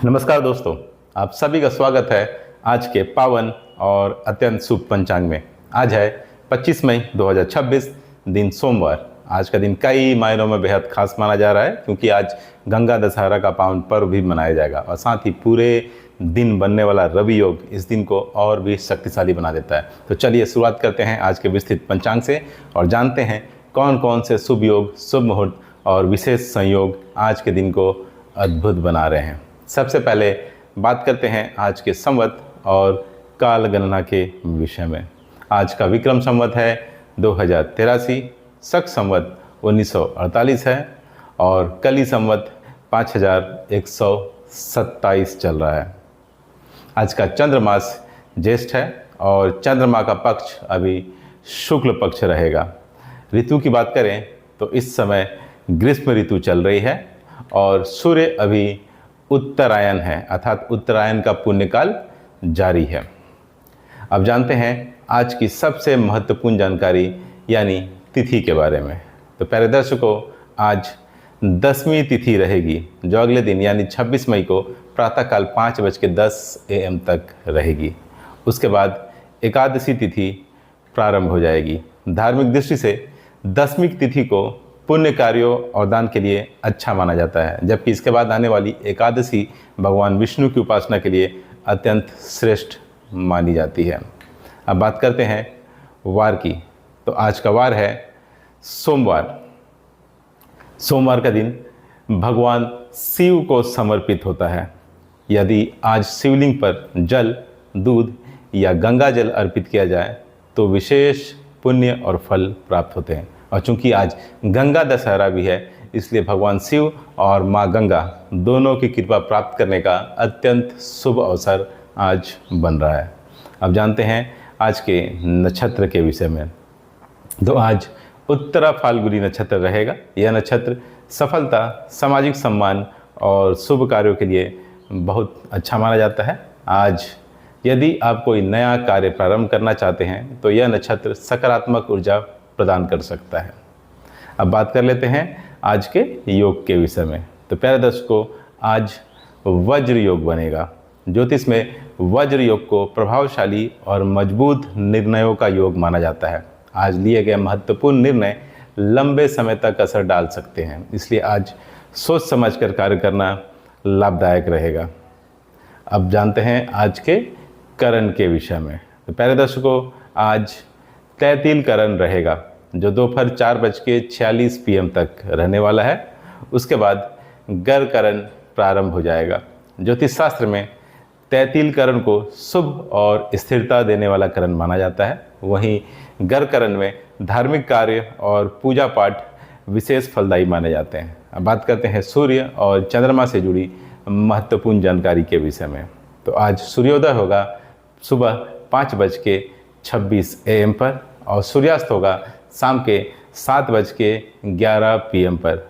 नमस्कार दोस्तों, आप सभी का स्वागत है आज के पावन और अत्यंत शुभ पंचांग में। आज है 25 मई 2026, दिन सोमवार। आज का दिन कई मायनों में बेहद खास माना जा रहा है क्योंकि आज गंगा दशहरा का पावन पर्व भी मनाया जाएगा और साथ ही पूरे दिन बनने वाला रवि योग इस दिन को और भी शक्तिशाली बना देता है। तो चलिए शुरुआत करते हैं आज के विस्तृत पंचांग से और जानते हैं कौन कौन से शुभ योग, शुभ मुहूर्त और विशेष संयोग आज के दिन को अद्भुत बना रहे हैं। सबसे पहले बात करते हैं आज के संवत और काल गणना के विषय में। आज का विक्रम संवत है 2083, शक संवत 1948 है और कली संवत 5127 चल रहा है। आज का चंद्रमास ज्येष्ठ है और चंद्रमा का पक्ष अभी शुक्ल पक्ष रहेगा। ऋतु की बात करें तो इस समय ग्रीष्म ऋतु चल रही है और सूर्य अभी उत्तरायण है, अर्थात उत्तरायण का पुण्यकाल जारी है। अब जानते हैं आज की सबसे महत्वपूर्ण जानकारी यानी तिथि के बारे में। तो प्यारे दर्शकों, आज 10वीं तिथि रहेगी जो अगले दिन यानी 26 मई को प्रातःकाल 5:10 AM तक रहेगी। उसके बाद एकादशी तिथि प्रारंभ हो जाएगी। धार्मिक दृष्टि से 10वीं तिथि को पुण्य कार्यों और दान के लिए अच्छा माना जाता है, जबकि इसके बाद आने वाली एकादशी भगवान विष्णु की उपासना के लिए अत्यंत श्रेष्ठ मानी जाती है। अब बात करते हैं वार की। तो आज का वार है सोमवार। सोमवार का दिन भगवान शिव को समर्पित होता है। यदि आज शिवलिंग पर जल, दूध या गंगा जल अर्पित किया जाए तो विशेष पुण्य और फल प्राप्त होते हैं। और चूंकि आज गंगा दशहरा भी है, इसलिए भगवान शिव और माँ गंगा दोनों की कृपा प्राप्त करने का अत्यंत शुभ अवसर आज बन रहा है। अब जानते हैं आज के नक्षत्र के विषय में। तो आज उत्तरा फाल्गुनी नक्षत्र रहेगा। यह नक्षत्र सफलता, सामाजिक सम्मान और शुभ कार्यों के लिए बहुत अच्छा माना जाता है। आज यदि आप कोई नया कार्य प्रारंभ करना चाहते हैं तो यह नक्षत्र सकारात्मक ऊर्जा प्रदान कर सकता है। अब बात कर लेते हैं आज के योग के विषय में। तो प्यारे दर्शकों, आज वज्र योग बनेगा। ज्योतिष में वज्र योग को प्रभावशाली और मजबूत निर्णयों का योग माना जाता है। आज लिए गए महत्वपूर्ण निर्णय लंबे समय तक असर डाल सकते हैं, इसलिए आज सोच समझकर कार्य करना लाभदायक रहेगा। अब जानते हैं आज के करण के विषय में। तो प्यारे दर्शकों, आज तैतील करण रहेगा जो दोपहर 4:46 PM तक रहने वाला है। उसके बाद गर करण प्रारंभ हो जाएगा। ज्योतिष शास्त्र में तैतील करण को शुभ और स्थिरता देने वाला करण माना जाता है। वहीं गर करण में धार्मिक कार्य और पूजा पाठ विशेष फलदायी माने जाते हैं। अब बात करते हैं सूर्य और चंद्रमा से जुड़ी महत्वपूर्ण जानकारी के विषय में। तो आज सूर्योदय होगा सुबह 5:26 AM पर और सूर्यास्त होगा शाम के 7:11 PM पर।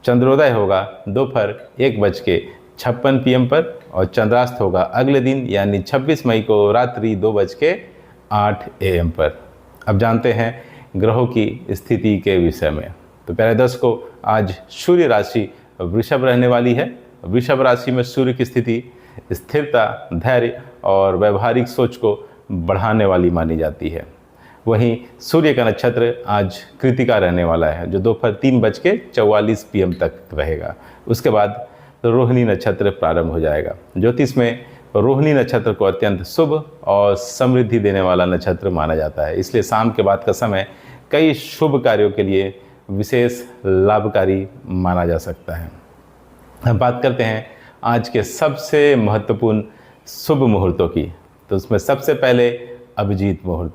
चंद्रोदय होगा दोपहर 1:56 PM पर और चंद्रास्त होगा अगले दिन यानी 26 मई को रात्रि 2:08 AM पर। अब जानते हैं ग्रहों की स्थिति के विषय में। तो प्यारे दर्शकों, आज सूर्य राशि वृषभ रहने वाली है। वृषभ राशि में सूर्य की स्थिति स्थिरता, धैर्य और व्यवहारिक सोच को बढ़ाने वाली मानी जाती है। वहीं सूर्य का नक्षत्र आज कृतिका रहने वाला है जो दोपहर 3:44 PM तक रहेगा। उसके बाद रोहिणी नक्षत्र प्रारंभ हो जाएगा। ज्योतिष में रोहिणी नक्षत्र को अत्यंत शुभ और समृद्धि देने वाला नक्षत्र माना जाता है, इसलिए शाम के बाद का समय कई शुभ कार्यों के लिए विशेष लाभकारी माना जा सकता है। अब बात करते हैं आज के सबसे महत्वपूर्ण शुभ मुहूर्तों की। तो उसमें सबसे पहले अभिजीत मुहूर्त।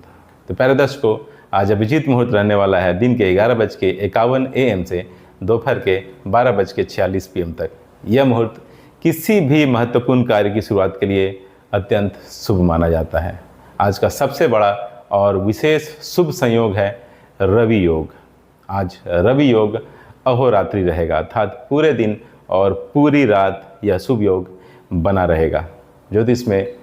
तो प्यारे दर्शकों, आज अभिजीत मुहूर्त रहने वाला है दिन के 11:51 AM से दोपहर के 12:46 PM तक। यह मुहूर्त किसी भी महत्वपूर्ण कार्य की शुरुआत के लिए अत्यंत शुभ माना जाता है। आज का सबसे बड़ा और विशेष शुभ संयोग है रवि योग। आज रवि योग अहोरात्रि रहेगा, अर्थात पूरे दिन और पूरी रात यह शुभ योग बना रहेगा। ज्योतिष में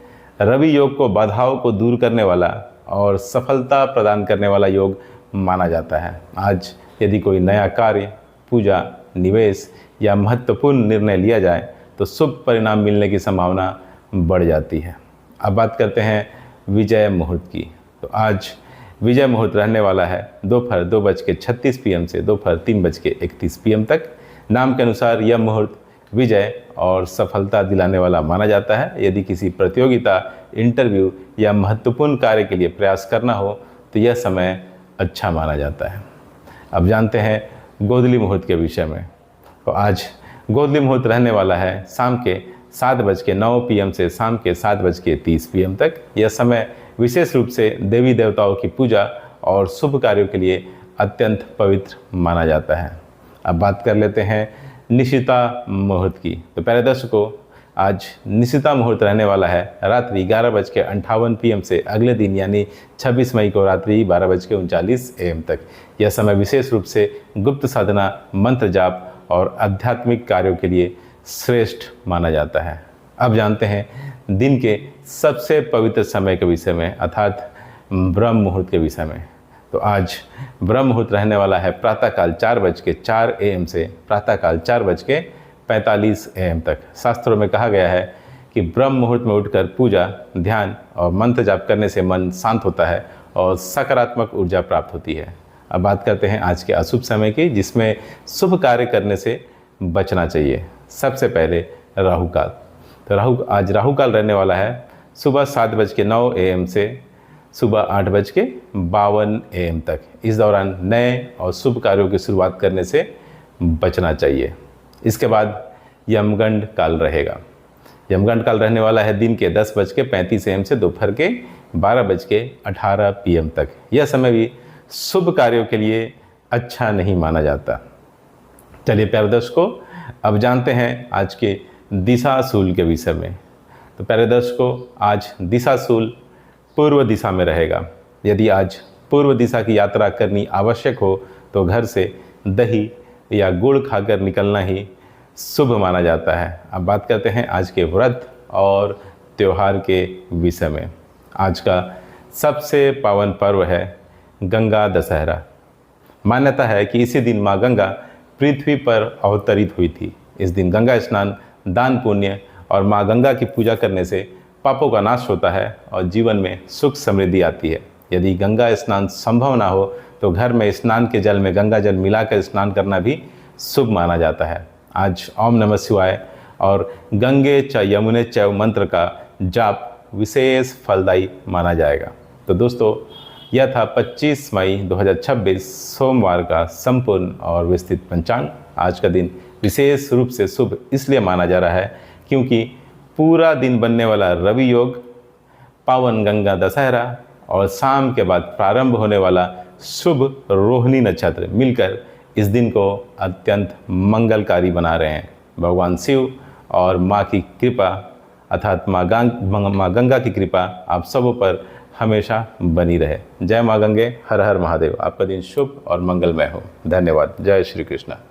रवि योग को बाधाओं को दूर करने वाला और सफलता प्रदान करने वाला योग माना जाता है। आज यदि कोई नया कार्य, पूजा, निवेश या महत्वपूर्ण निर्णय लिया जाए तो शुभ परिणाम मिलने की संभावना बढ़ जाती है। अब बात करते हैं विजय मुहूर्त की। तो आज विजय मुहूर्त रहने वाला है दोपहर 2:36 PM से दोपहर 3:31 PM तक। नाम के अनुसार यह मुहूर्त विजय और सफलता दिलाने वाला माना जाता है। यदि किसी प्रतियोगिता, इंटरव्यू या महत्वपूर्ण कार्य के लिए प्रयास करना हो तो यह समय अच्छा माना जाता है। अब जानते हैं गोधूली मुहूर्त के विषय में। तो आज गोधूली मुहूर्त रहने वाला है शाम के 7:09 PM से शाम के 7:30 PM तक। यह समय विशेष रूप से देवी देवताओं की पूजा और शुभ कार्यों के लिए अत्यंत पवित्र माना जाता है। अब बात कर लेते हैं निशिता मुहूर्त की। तो प्यारे दर्शकों, आज निशिता मुहूर्त रहने वाला है रात्रि 11:58 PM से अगले दिन यानी 26 मई को रात्रि 12:39 AM तक। यह समय विशेष रूप से गुप्त साधना, मंत्र जाप और आध्यात्मिक कार्यों के लिए श्रेष्ठ माना जाता है। अब जानते हैं दिन के सबसे पवित्र समय के विषय में, अर्थात ब्रह्म मुहूर्त के विषय में। तो आज ब्रह्म मुहूर्त रहने वाला है प्रातःकाल 4:04 AM से प्रातःकाल 4:45 AM तक। शास्त्रों में कहा गया है कि ब्रह्म मुहूर्त में उठकर पूजा, ध्यान और मंत्र जाप करने से मन शांत होता है और सकारात्मक ऊर्जा प्राप्त होती है। अब बात करते हैं आज के अशुभ समय की, जिसमें शुभ कार्य करने से बचना चाहिए। सबसे पहले राहु काल। तो आज राहु काल रहने वाला है सुबह 7:09 AM से सुबह 8:52 AM तक। इस दौरान नए और शुभ कार्यों की शुरुआत करने से बचना चाहिए। इसके बाद यमगंड काल रहेगा। यमगंड काल रहने वाला है दिन के 10:35 AM से दोपहर के 12:18 PM तक। यह समय भी शुभ कार्यों के लिए अच्छा नहीं माना जाता। चलिए प्यारे दर्शकों, अब जानते हैं आज के दिशाशूल के विषय में। तो प्यारे दर्शकों, आज दिशाशूल पूर्व दिशा में रहेगा। यदि आज पूर्व दिशा की यात्रा करनी आवश्यक हो तो घर से दही या गुड़ खाकर निकलना ही शुभ माना जाता है। अब बात करते हैं आज के व्रत और त्यौहार के विषय में। आज का सबसे पावन पर्व है गंगा दशहरा। मान्यता है कि इसी दिन माँ गंगा पृथ्वी पर अवतरित हुई थी। इस दिन गंगा स्नान, दान पुण्य और माँ गंगा की पूजा करने से पापों का नाश होता है और जीवन में सुख समृद्धि आती है। यदि गंगा स्नान संभव ना हो तो घर में स्नान के जल में गंगा जल मिलाकर स्नान करना भी शुभ माना जाता है। आज ओम नमः शिवाय और गंगे च यमुने चैव मंत्र का जाप विशेष फलदायी माना जाएगा। तो दोस्तों, यह था 25 मई 2026 सोमवार का संपूर्ण और विस्तृत पंचांग। आज का दिन विशेष रूप से शुभ इसलिए माना जा रहा है क्योंकि पूरा दिन बनने वाला रवि योग, पावन गंगा दशहरा और शाम के बाद प्रारंभ होने वाला शुभ रोहिणी नक्षत्र मिलकर इस दिन को अत्यंत मंगलकारी बना रहे हैं। भगवान शिव और माँ की कृपा अर्थात माँ गंगा की कृपा आप सबों पर हमेशा बनी रहे। जय माँ गंगे, हर हर महादेव। आपका दिन शुभ और मंगलमय हो। धन्यवाद। जय श्री कृष्ण।